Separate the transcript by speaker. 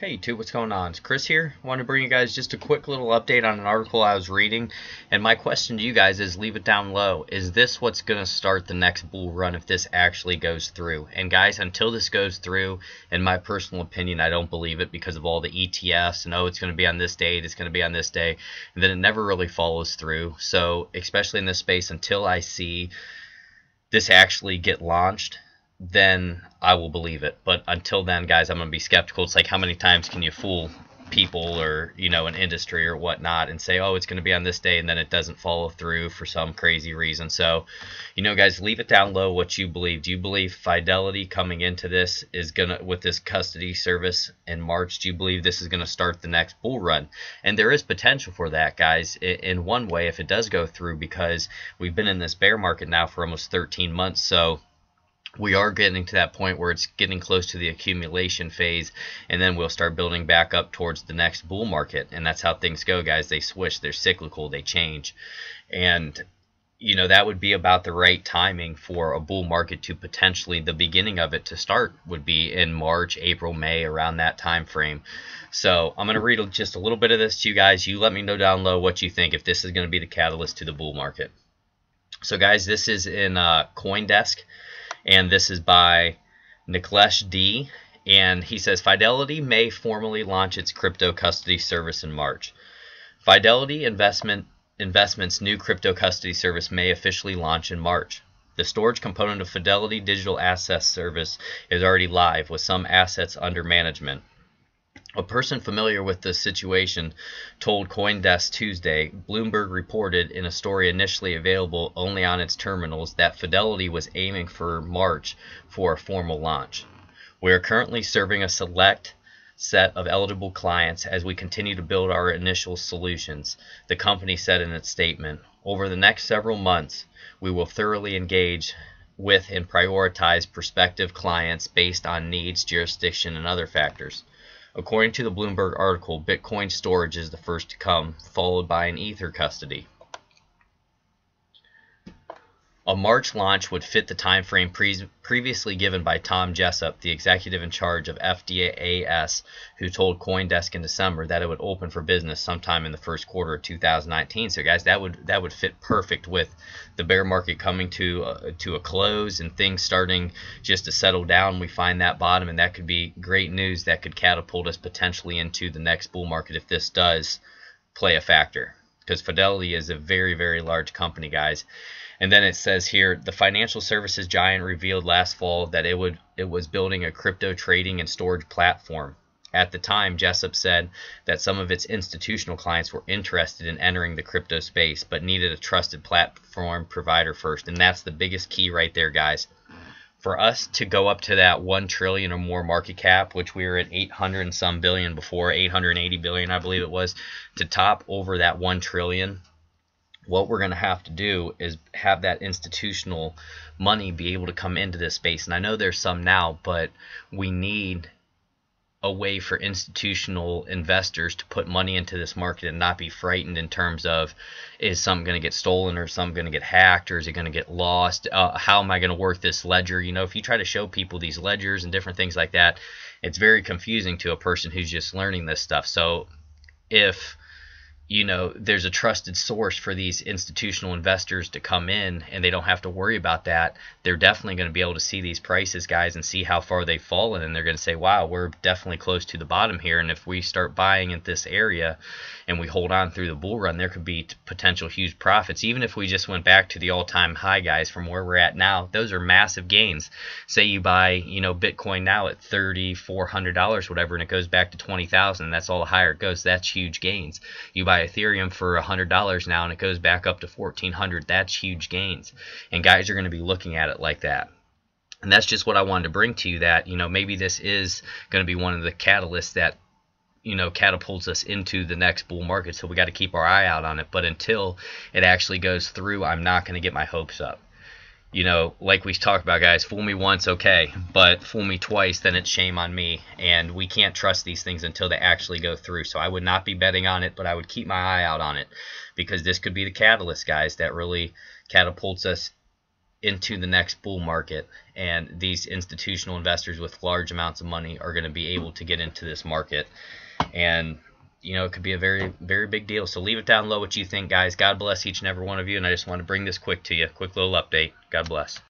Speaker 1: Hey YouTube, what's going on? It's Chris here. I want to bring you guys just a quick little update on an article I was reading. And my question to you guys is, leave it down low. Is this what's going to start the next bull run if this actually goes through? And guys, until this goes through, in my personal opinion, I don't believe it because of all the ETFs and, oh, it's going to be on this date, it's going to be on this day. And then it never really follows through. So especially in this space, until I see this actually get launched, then I will believe it. But until then, guys, I'm going to be skeptical. It's like, how many times can you fool people or, an industry or whatnot and say, oh, it's going to be on this day, and then it doesn't follow through for some crazy reason. So, guys, leave it down low what you believe. Do you believe Fidelity coming into this is going to, with this custody service in March, do you believe this is going to start the next bull run? And there is potential for that, guys, in one way, if it does go through, because we've been in this bear market now for almost 13 months. So we are getting to that point where it's getting close to the accumulation phase, and then we'll start building back up towards the next bull market. And that's how things go, guys. They switch, they're cyclical, they change. And that would be about the right timing for a bull market to potentially, the beginning of it to start would be in March, April, May, around that time frame. So I'm going to read just a little bit of this to you guys. You let me know down low what you think, if this is going to be the catalyst to the bull market. So guys, this is in CoinDesk. And this is by Niklesh D. And he says, Fidelity may formally launch its crypto custody service in March. Fidelity Investments' new crypto custody service may officially launch in March. The storage component of Fidelity Digital Assets Service is already live with some assets under management. A person familiar with the situation told CoinDesk Tuesday, Bloomberg reported in a story initially available only on its terminals, that Fidelity was aiming for March for a formal launch. We are currently serving a select set of eligible clients as we continue to build our initial solutions, the company said in its statement. Over the next several months, we will thoroughly engage with and prioritize prospective clients based on needs, jurisdiction, and other factors. According to the Bloomberg article, Bitcoin storage is the first to come, followed by an Ether custody. A March launch would fit the time frame previously given by Tom Jessup, the executive in charge of FDAS, who told CoinDesk in December that it would open for business sometime in the first quarter of 2019. So, guys, that would fit perfect with the bear market coming to a close and things starting just to settle down. We find that bottom, and that could be great news that could catapult us potentially into the next bull market if this does play a factor, because Fidelity is a very, very large company, guys. And then it says here, the financial services giant revealed last fall that it was building a crypto trading and storage platform. At the time, Jessup said that some of its institutional clients were interested in entering the crypto space, but needed a trusted platform provider first. And that's the biggest key right there, guys. For us to go up to that 1 trillion or more market cap, which we were at 800 and some billion before, 880 billion, I believe it was, to top over that 1 trillion, what we're going to have to do is have that institutional money be able to come into this space. And I know there's some now, but we need a way for institutional investors to put money into this market and not be frightened in terms of, is something going to get stolen, or something going to get hacked, or is it going to get lost? How am I going to work this ledger? If you try to show people these ledgers and different things like that, it's very confusing to a person who's just learning this stuff. So if there's a trusted source for these institutional investors to come in and they don't have to worry about that, they're definitely going to be able to see these prices, guys, and see how far they've fallen. And they're going to say, wow, we're definitely close to the bottom here. And if we start buying at this area and we hold on through the bull run, there could be potential huge profits. Even if we just went back to the all-time high, guys, from where we're at now, those are massive gains. Say you buy, Bitcoin now at $3,400, whatever, and it goes back to 20,000. That's all the higher it goes. That's huge gains. You buy Ethereum for $100 now and it goes back up to 1,400. That's huge gains. And guys are going to be looking at it like that. And that's just what I wanted to bring to you, that maybe this is going to be one of the catalysts that catapults us into the next bull market. So we got to keep our eye out on it. But until it actually goes through, I'm not going to get my hopes up. Like we talked about, guys, fool me once, okay, but fool me twice, then it's shame on me. And we can't trust these things until they actually go through. So I would not be betting on it, but I would keep my eye out on it, because this could be the catalyst, guys, that really catapults us into the next bull market, and these institutional investors with large amounts of money are going to be able to get into this market. And it could be a very, very big deal. So leave it down below what you think, guys. God bless each and every one of you. And I just want to bring this quick to you. Quick little update. God bless.